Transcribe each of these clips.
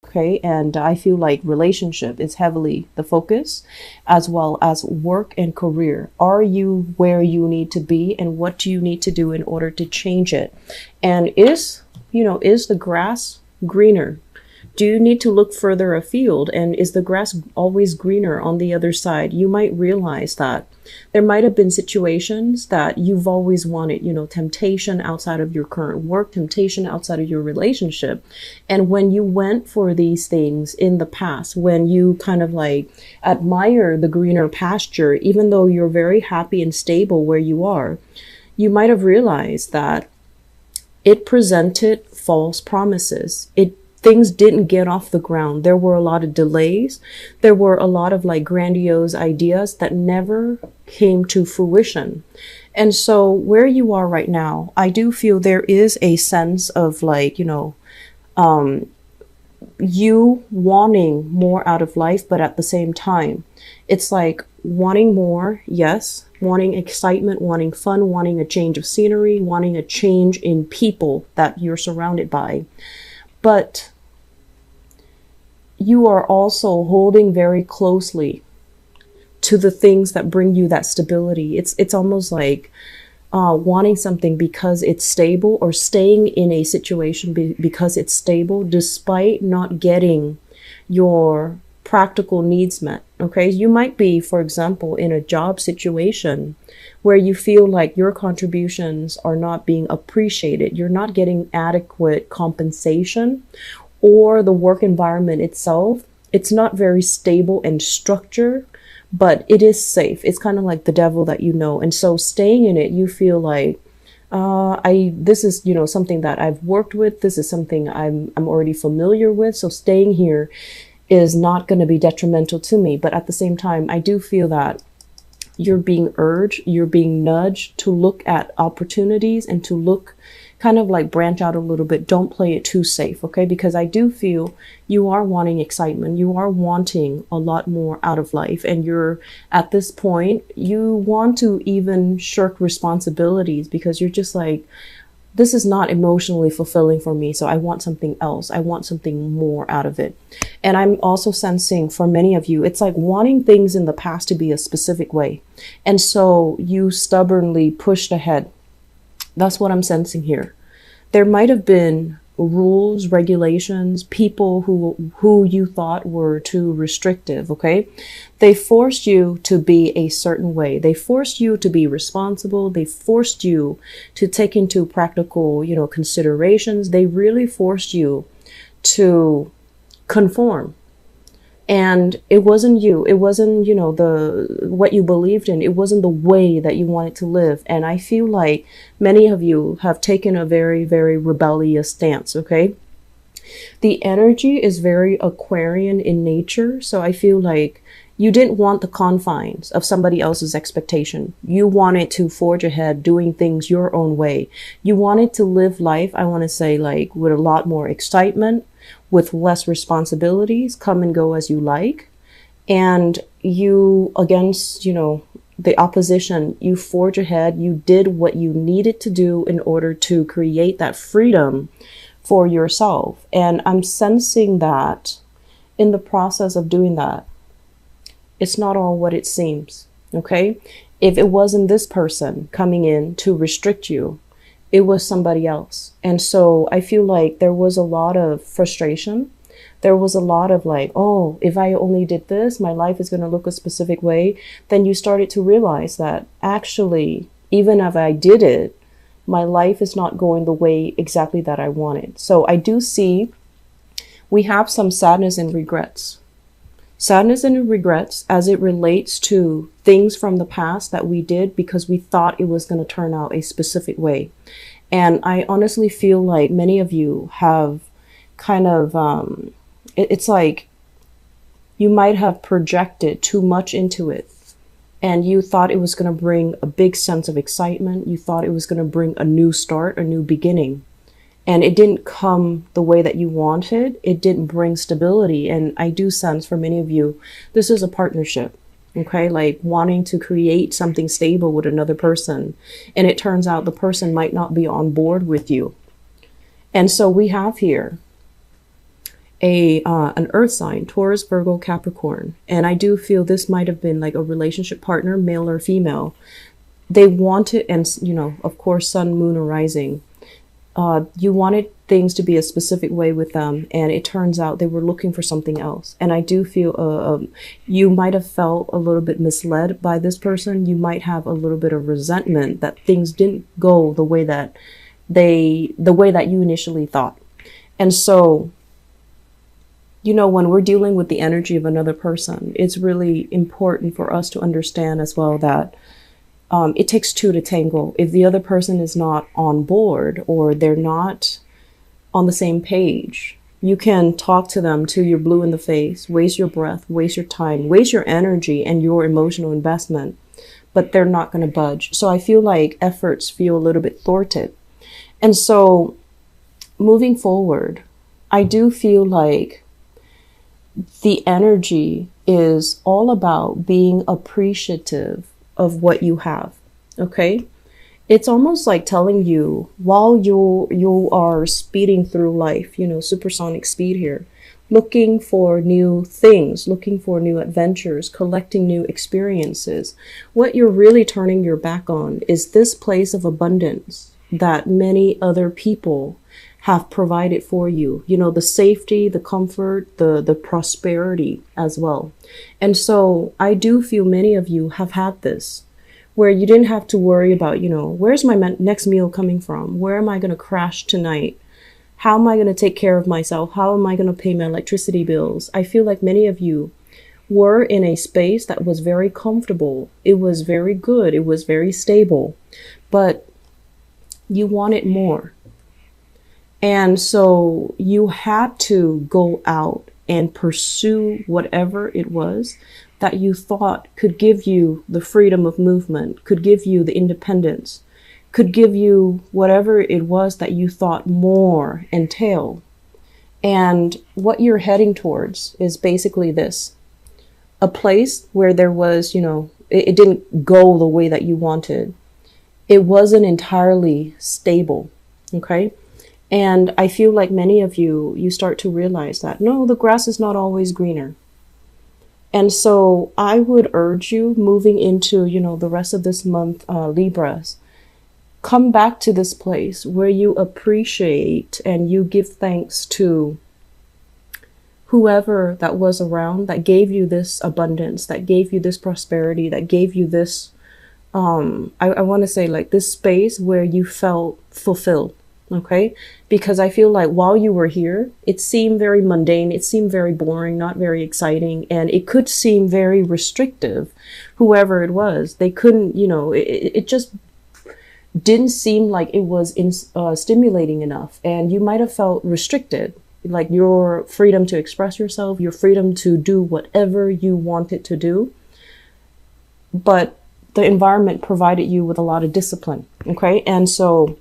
Okay. And I feel like relationship is heavily the focus, as well as work and career. Are you where you need to be, and what do you need to do in order to change it? And is the grass greener? Do you need to look further afield? And is the grass always greener on the other side? You might realize that there might have been situations that you've always wanted, temptation outside of your current work, temptation outside of your relationship. And when you went for these things in the past, when you kind of like admire the greener pasture, even though you're very happy and stable where you are, you might have realized that it presented false promises. Things didn't get off the ground. There were a lot of delays. There were a lot of like grandiose ideas that never came to fruition. And so where you are right now, I do feel there is a sense of like, you wanting more out of life, but at the same time, it's like wanting more, yes, wanting excitement, wanting fun, wanting a change of scenery, wanting a change in people that you're surrounded by. But you are also holding very closely to the things that bring you that stability. It's almost like wanting something because it's stable, or staying in a situation because it's stable, despite not getting your practical needs met. Okay. You might be, for example, in a job situation where you feel like your contributions are not being appreciated. You're not getting adequate compensation, or the work environment itself, it's not very stable and structured, but it is safe. It's kind of like the devil that you know. And so staying in it, you feel like, this is, something that I've worked with. This is something I'm already familiar with. So staying here is not going to be detrimental to me. But at the same time, I do feel that you're being urged, you're being nudged to look at opportunities and to look kind of like branch out a little bit. Don't play it too safe. Okay. Because I do feel you are wanting excitement. You are wanting a lot more out of life. And you're at this point, you want to even shirk responsibilities because you're just like, this is not emotionally fulfilling for me. So I want something else. I want something more out of it. And I'm also sensing for many of you, it's like wanting things in the past to be a specific way. And so you stubbornly pushed ahead. That's what I'm sensing here. There might have been rules, regulations, people who you thought were too restrictive. Okay. They forced you to be a certain way. They forced you to be responsible. They forced you to take into practical, considerations. They really forced you to conform. And it wasn't you. It wasn't, what you believed in. It wasn't the way that you wanted to live. And I feel like many of you have taken a very, very rebellious stance. Okay. The energy is very Aquarian in nature. So I feel like you didn't want the confines of somebody else's expectation. You wanted to forge ahead, doing things your own way. You wanted to live life, I want to say, like with a lot more excitement, with less responsibilities, come and go as you like. And you, against, the opposition, you forge ahead. You did what you needed to do in order to create that freedom for yourself. And I'm sensing that in the process of doing that, it's not all what it seems. Okay. If it wasn't this person coming in to restrict you, it was somebody else. And so I feel like there was a lot of frustration. There was a lot of like, oh, if I only did this, my life is going to look a specific way. Then you started to realize that actually, even if I did it, my life is not going the way exactly that I wanted. So I do see we have some sadness and regrets. Sadness and regrets as it relates to things from the past that we did because we thought it was going to turn out a specific way. And I honestly feel like many of you have kind of, it's like you might have projected too much into it. And you thought it was going to bring a big sense of excitement. You thought it was going to bring a new start, a new beginning. And it didn't come the way that you wanted. It didn't bring stability. And I do sense for many of you, this is a partnership. Okay, like wanting to create something stable with another person. And it turns out the person might not be on board with you. And so we have here an earth sign, Taurus, Virgo, Capricorn. And I do feel this might have been like a relationship partner, male or female. They wanted, and of course, sun, moon, or rising. You wanted things to be a specific way with them, and it turns out they were looking for something else. And I do feel you might have felt a little bit misled by this person. You might have a little bit of resentment that things didn't go the way that you initially thought. And so, when we're dealing with the energy of another person, it's really important for us to understand as well that it takes two to tango. If the other person is not on board or they're not on the same page, you can talk to them till you're blue in the face, waste your breath, waste your time, waste your energy and your emotional investment, but they're not going to budge. So I feel like efforts feel a little bit thwarted. And so moving forward, I do feel like the energy is all about being appreciative of what you have. Okay. It's almost like telling you while you are speeding through life, supersonic speed here, looking for new things, looking for new adventures, collecting new experiences. What you're really turning your back on is this place of abundance that many other people have provided for you, the safety, the comfort, the prosperity as well. And so I do feel many of you have had this where you didn't have to worry about, where's my next meal coming from? Where am I going to crash tonight? How am I going to take care of myself? How am I going to pay my electricity bills? I feel like many of you were in a space that was very comfortable. It was very good. It was very stable, but you wanted more. And so you had to go out and pursue whatever it was that you thought could give you the freedom of movement, could give you the independence, could give you whatever it was that you thought more entailed. And what you're heading towards is basically this: a place where there was, it didn't go the way that you wanted. It wasn't entirely stable. Okay. And I feel like many of you start to realize that, no, the grass is not always greener. And so I would urge you moving into, the rest of this month, Libras, come back to this place where you appreciate and you give thanks to whoever that was around that gave you this abundance, that gave you this prosperity, that gave you this, I want to say like this space where you felt fulfilled. Okay, because I feel like while you were here, it seemed very mundane. It seemed very boring, not very exciting. And it could seem very restrictive. Whoever it was, they couldn't, it just didn't seem like it was stimulating enough. And you might have felt restricted, like your freedom to express yourself, your freedom to do whatever you wanted to do. But the environment provided you with a lot of discipline. Okay, and so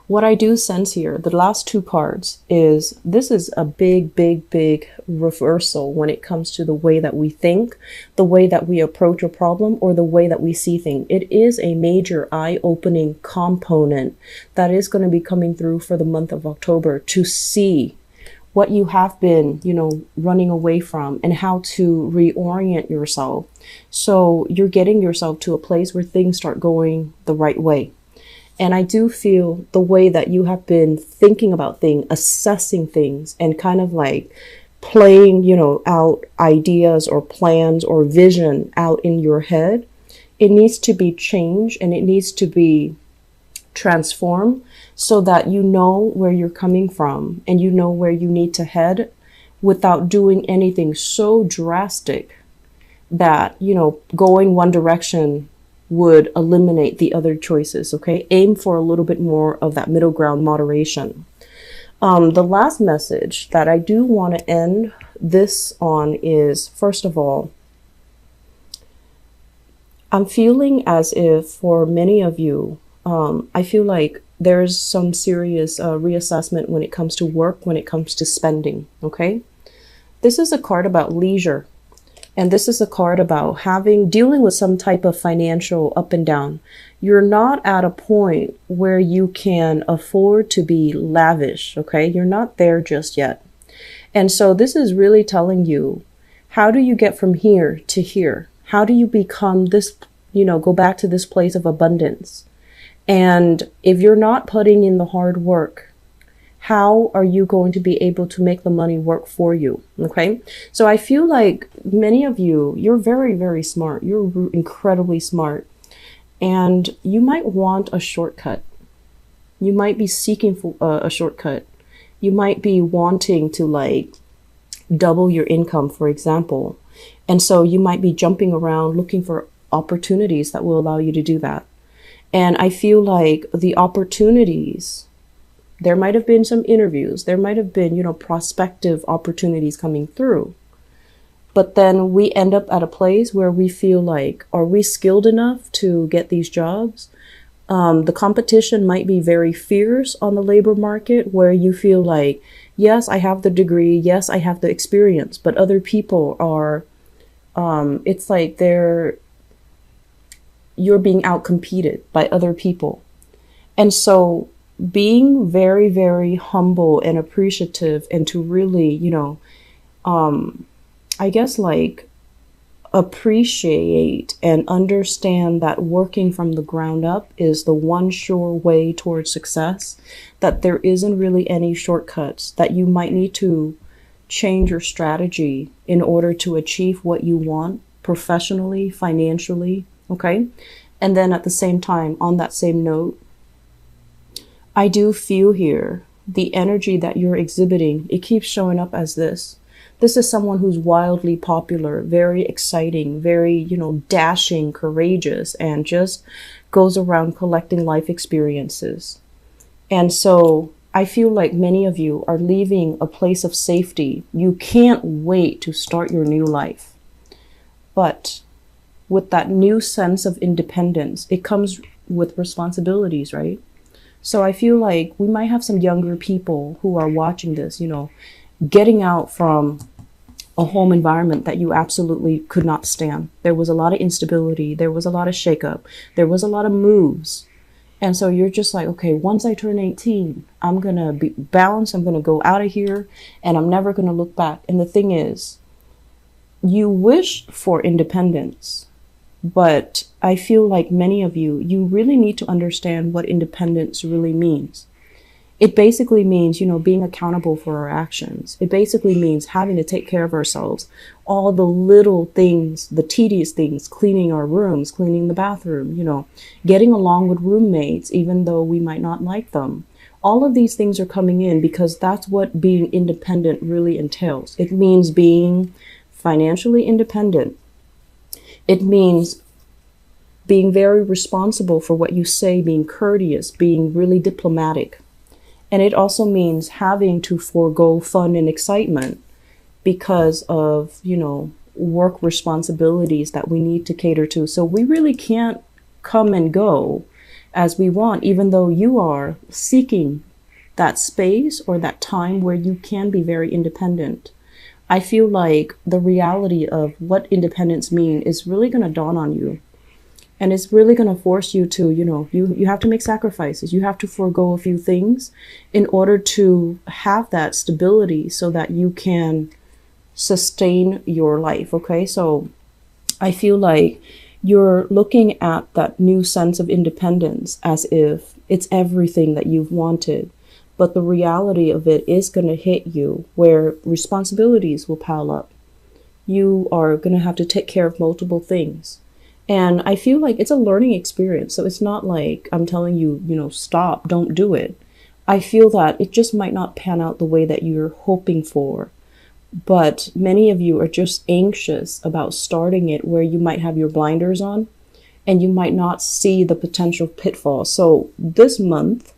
what I do sense here, the last two cards, is this is a big, big, big reversal when it comes to the way that we think, the way that we approach a problem, or the way that we see things. It is a major eye-opening component that is going to be coming through for the month of October to see what you have been, running away from and how to reorient yourself. So you're getting yourself to a place where things start going the right way. And I do feel the way that you have been thinking about things, assessing things, and kind of like playing, out ideas or plans or vision out in your head, it needs to be changed and it needs to be transformed so that you know where you're coming from and you know where you need to head without doing anything so drastic that, going one direction would eliminate the other choices. Okay, aim for a little bit more of that middle ground, moderation. The last message that I do want to end this on is, first of all, I'm feeling as if for many of you, I feel like there's some serious reassessment when it comes to work, when it comes to spending. Okay, this is a card about leisure. And this is a card about dealing with some type of financial up and down. You're not at a point where you can afford to be lavish, okay? You're not there just yet. And so this is really telling you, how do you get from here to here? How do you become this, go back to this place of abundance? And if you're not putting in the hard work, how are you going to be able to make the money work for you? Okay. So I feel like many of you, you're very, very smart. You're incredibly smart. And you might want a shortcut. You might be seeking for a shortcut. You might be wanting to like double your income, for example. And so you might be jumping around looking for opportunities that will allow you to do that. And I feel like the opportunities, there might have been some interviews, there might have been, prospective opportunities coming through. But then we end up at a place where we feel like, are we skilled enough to get these jobs? The competition might be very fierce on the labor market, where you feel like, yes, I have the degree, yes, I have the experience, but other people are, it's like you're being outcompeted by other people. And so being very, very humble and appreciative, and to really, I guess like appreciate and understand that working from the ground up is the one sure way towards success, that there isn't really any shortcuts, that you might need to change your strategy in order to achieve what you want professionally, financially. Okay. And then at the same time, on that same note, I do feel here the energy that you're exhibiting, it keeps showing up as this. This is someone who's wildly popular, very exciting, very, dashing, courageous, and just goes around collecting life experiences. And so I feel like many of you are leaving a place of safety. You can't wait to start your new life. But with that new sense of independence, it comes with responsibilities, right? So I feel like we might have some younger people who are watching this, getting out from a home environment that you absolutely could not stand. There was a lot of instability. There was a lot of shakeup. There was a lot of moves. And so you're just like, okay, once I turn 18, I'm going to be balanced. I'm going to go out of here and I'm never going to look back. And the thing is, you wish for independence, but I feel like many of you, you really need to understand what independence really means. It basically means, being accountable for our actions. It basically means having to take care of ourselves. All the little things, the tedious things, cleaning our rooms, cleaning the bathroom, getting along with roommates, even though we might not like them. All of these things are coming in because that's what being independent really entails. It means being financially independent. It means being very responsible for what you say, being courteous, being really diplomatic. And it also means having to forego fun and excitement because of, work responsibilities that we need to cater to. So we really can't come and go as we want, even though you are seeking that space or that time where you can be very independent. I feel like the reality of what independence means is really going to dawn on you. And it's really going to force you to, you have to make sacrifices. You have to forego a few things in order to have that stability so that you can sustain your life. Okay. So I feel like you're looking at that new sense of independence as if it's everything that you've wanted. But the reality of it is going to hit you where responsibilities will pile up. You are going to have to take care of multiple things. And I feel like it's a learning experience. So it's not like I'm telling you, stop, don't do it. I feel that it just might not pan out the way that you're hoping for. But many of you are just anxious about starting it where you might have your blinders on and you might not see the potential pitfalls. So this month,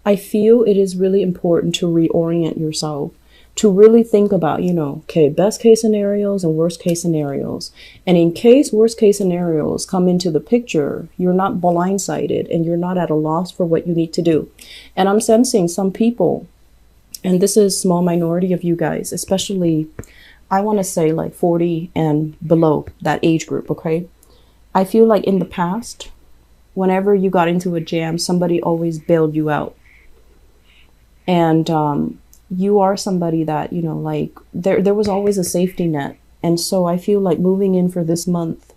I feel it is really important to reorient yourself, to really think about, best case scenarios and worst case scenarios. And in case worst case scenarios come into the picture, you're not blindsided and you're not at a loss for what you need to do. And I'm sensing some people, and this is a small minority of you guys, especially, I want to say like 40 and below, that age group, okay? I feel like in the past, whenever you got into a jam, somebody always bailed you out. And you are somebody that, like there was always a safety net. And so I feel like moving in for this month,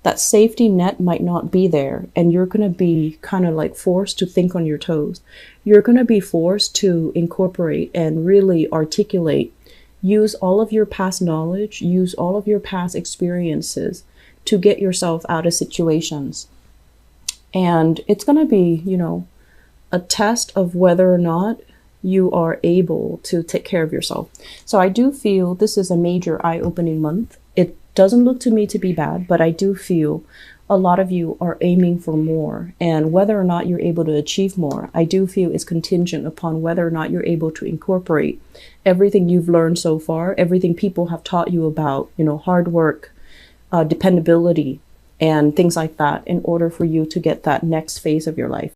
that safety net might not be there, and you're going to be kind of like forced to think on your toes. You're going to be forced to incorporate and really articulate, use all of your past knowledge, use all of your past experiences to get yourself out of situations. And it's going to be, a test of whether or not you are able to take care of yourself. So I do feel this is a major eye-opening month. It doesn't look to me to be bad, but I do feel a lot of you are aiming for more. And whether or not you're able to achieve more, I do feel is contingent upon whether or not you're able to incorporate everything you've learned so far, everything people have taught you about, hard work, dependability, and things like that in order for you to get that next phase of your life.